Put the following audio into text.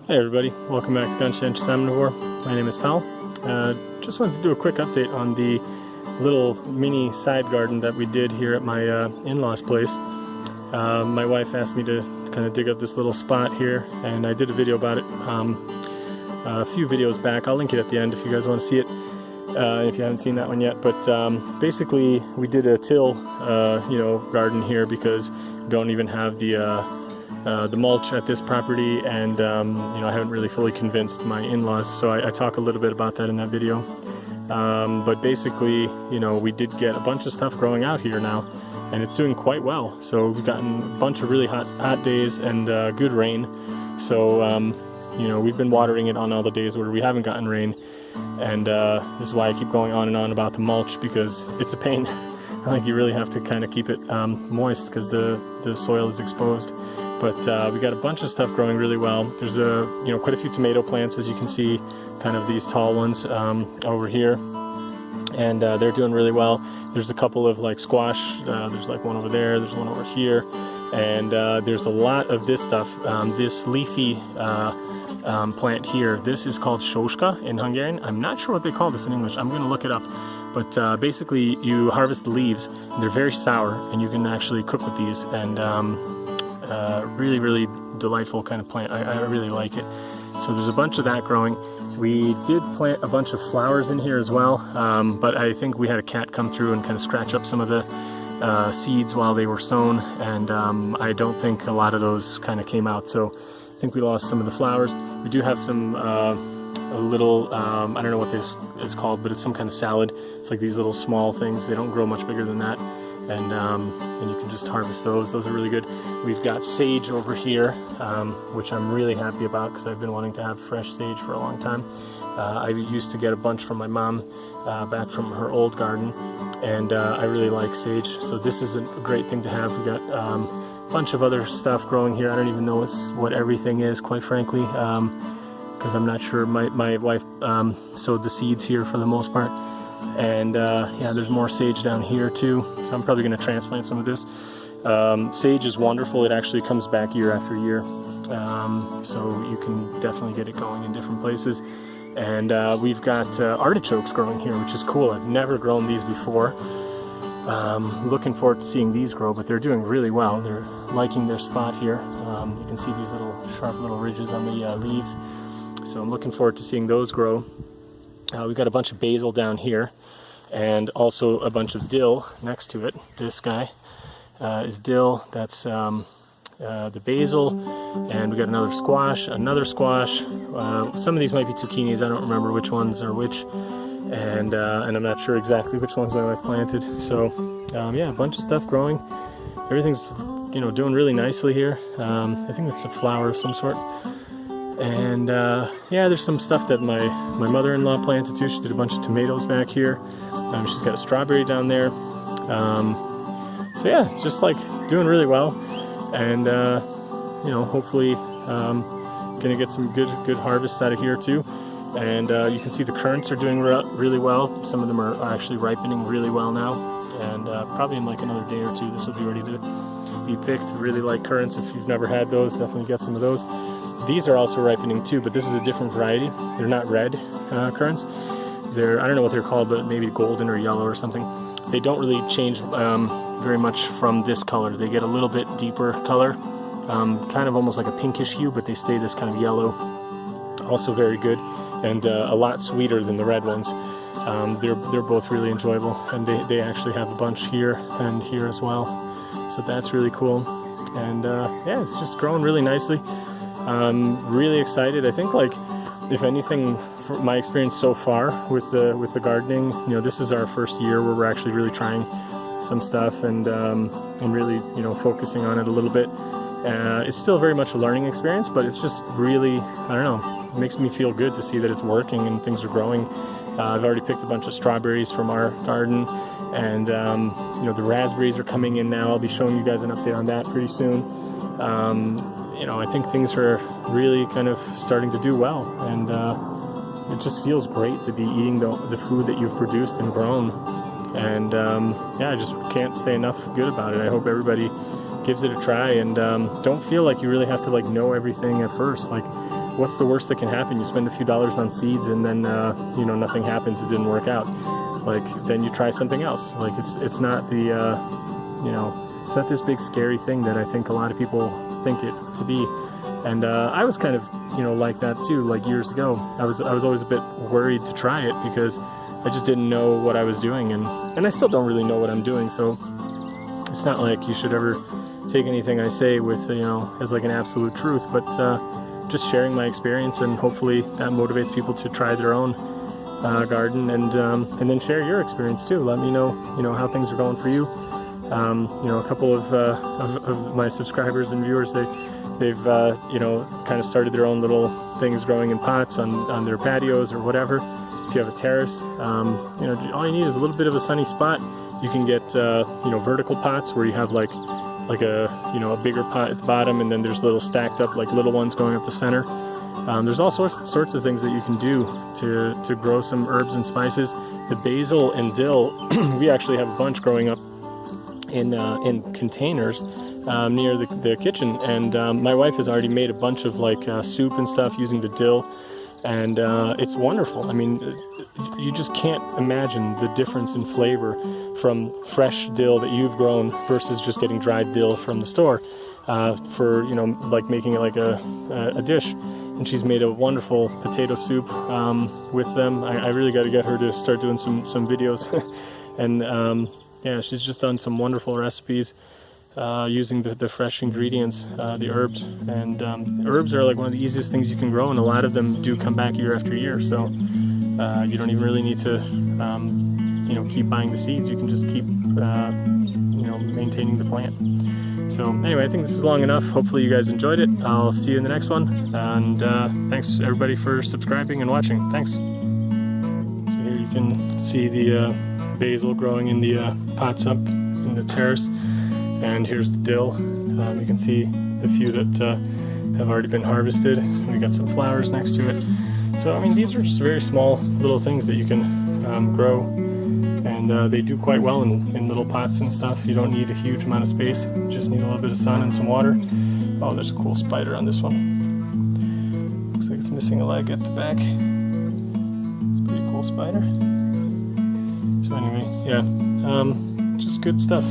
Hey everybody, welcome back to Conscientious Omnivore. My name is Pal. Just wanted to do a quick update on the little mini side garden that we did here at my in-laws place. My wife asked me to kind of dig up this little spot here, and I did a video about it a few videos back. I'll link it at the end if you guys want to see it, if you haven't seen that one yet. But basically we did a till garden here because we don't even have the mulch at this property, and I haven't really fully convinced my in-laws, so I talk a little bit about that in that video. But basically, we did get a bunch of stuff growing out here now, and it's doing quite well. So we've gotten a bunch of really hot days and good rain. So we've been watering it on all the days where we haven't gotten rain, and this is why I keep going on and on about the mulch, because it's a pain. Like, you really have to kind of keep it moist because the soil is exposed. But we got a bunch of stuff growing really well. There's quite a few tomato plants, as you can see, kind of these tall ones over here, and they're doing really well. There's a couple of like squash. There's like one over there. There's one over here, and there's a lot of this stuff. This leafy plant here. This is called shoshka in Hungarian. I'm not sure what they call this in English. I'm going to look it up. But basically, you harvest the leaves. They're very sour, and you can actually cook with these. And really, really delightful kind of plant. I really like it. So there's a bunch of that growing. We did plant a bunch of flowers in here as well, but I think we had a cat come through and kind of scratch up some of the seeds while they were sown, and I don't think a lot of those kind of came out. So I think we lost some of the flowers. We do have some a little, I don't know what this is called, but it's some kind of salad. It's like these little small things. They don't grow much bigger than that. And you can just harvest those. Those are really good. We've got sage over here, which I'm really happy about because I've been wanting to have fresh sage for a long time. I used to get a bunch from my mom back from her old garden, and I really like sage. So this is a great thing to have. We got a bunch of other stuff growing here. I don't even know what everything is, quite frankly, because I'm not sure. My wife sowed the seeds here for the most part. And yeah, there's more sage down here too, so I'm probably going to transplant some of this. Sage is wonderful. It actually comes back year after year, so you can definitely get it going in different places. And we've got artichokes growing here, which is cool. I've never grown these before. Looking forward to seeing these grow, but they're doing really well. They're liking their spot here. You can see these little sharp little ridges on the leaves, so I'm looking forward to seeing those grow. We've got a bunch of basil down here, and also a bunch of dill next to it. This guy is dill. That's the basil, and we got another squash. Some of these might be zucchinis. I don't remember which ones are which, and I'm not sure exactly which ones my wife planted. So yeah, a bunch of stuff growing. Everything's doing really nicely here. I think it's a flower of some sort. And yeah, there's some stuff that my mother-in-law planted too. She did a bunch of tomatoes back here. She's got a strawberry down there. So yeah, it's just like doing really well, and hopefully gonna get some good harvests out of here too. And you can see the currants are doing really well. Some of them are actually ripening really well now, and probably in like another day or two this will be ready to be picked. Really like currants. If you've never had those, definitely get some of those. These are also ripening too, but this is a different variety. They're not red currants. I don't know what they're called, but maybe golden or yellow or something. They don't really change very much from this color. They get a little bit deeper color, kind of almost like a pinkish hue, but they stay this kind of yellow. Also very good, and a lot sweeter than the red ones. They're both really enjoyable, and they actually have a bunch here and here as well. So that's really cool. And yeah, it's just growing really nicely. I'm really excited. I think, like, if anything, from my experience so far with the gardening, this is our first year where we're actually really trying some stuff and really focusing on it a little bit. It's still very much a learning experience, but it's just really, I don't know, it makes me feel good to see that it's working and things are growing. I've already picked a bunch of strawberries from our garden, and the raspberries are coming in now. I'll be showing you guys an update on that pretty soon. I think things are really kind of starting to do well, and it just feels great to be eating the food that you've produced and grown. And yeah, I just can't say enough good about it. I hope everybody gives it a try, and don't feel like you really have to know everything at first. Like, what's the worst that can happen? You spend a few dollars on seeds and then you know, nothing happens, it didn't work out. Like, then you try something else. Like, it's not the you know, it's not this big scary thing that I think a lot of people think it to be. And I was kind of, you know, like that too. Like years ago, I was always a bit worried to try it because I just didn't know what I was doing, and I still don't really know what I'm doing. So it's not like you should ever take anything I say with, you know, as like an absolute truth, but just sharing my experience, and hopefully that motivates people to try their own garden, and then share your experience too. Let me know, you know, how things are going for you. You know, a couple of my subscribers and viewers, they've you know, kind of started their own little things growing in pots on their patios or whatever. If you have a terrace, you know, all you need is a little bit of a sunny spot. You can get you know, vertical pots where you have like a, you know, a bigger pot at the bottom, and then there's little stacked up like little ones going up the center. There's all sorts of things that you can do to grow some herbs and spices. The basil and dill, we actually have a bunch growing up in containers near the kitchen, and my wife has already made a bunch of like soup and stuff using the dill, and it's wonderful. I mean, you just can't imagine the difference in flavor from fresh dill that you've grown versus just getting dried dill from the store for, you know, like making it like a dish. And she's made a wonderful potato soup with them. I really got to get her to start doing some videos. And yeah, she's just done some wonderful recipes using the fresh ingredients, the herbs. And herbs are like one of the easiest things you can grow, and a lot of them do come back year after year. So you don't even really need to you know, keep buying the seeds. You can just keep you know, maintaining the plant. So anyway, I think this is long enough. Hopefully you guys enjoyed it. I'll see you in the next one. And thanks everybody for subscribing and watching. Thanks. So here you can see the basil growing in the pots up in the terrace. And here's the dill. You can see the few that have already been harvested. We got some flowers next to it. So I mean, these are just very small little things that you can grow. And they do quite well in little pots and stuff. You don't need a huge amount of space. You just need a little bit of sun and some water. Oh, there's a cool spider on this one. Looks like it's missing a leg at the back. It's a pretty cool spider. So anyway, yeah, just good stuff.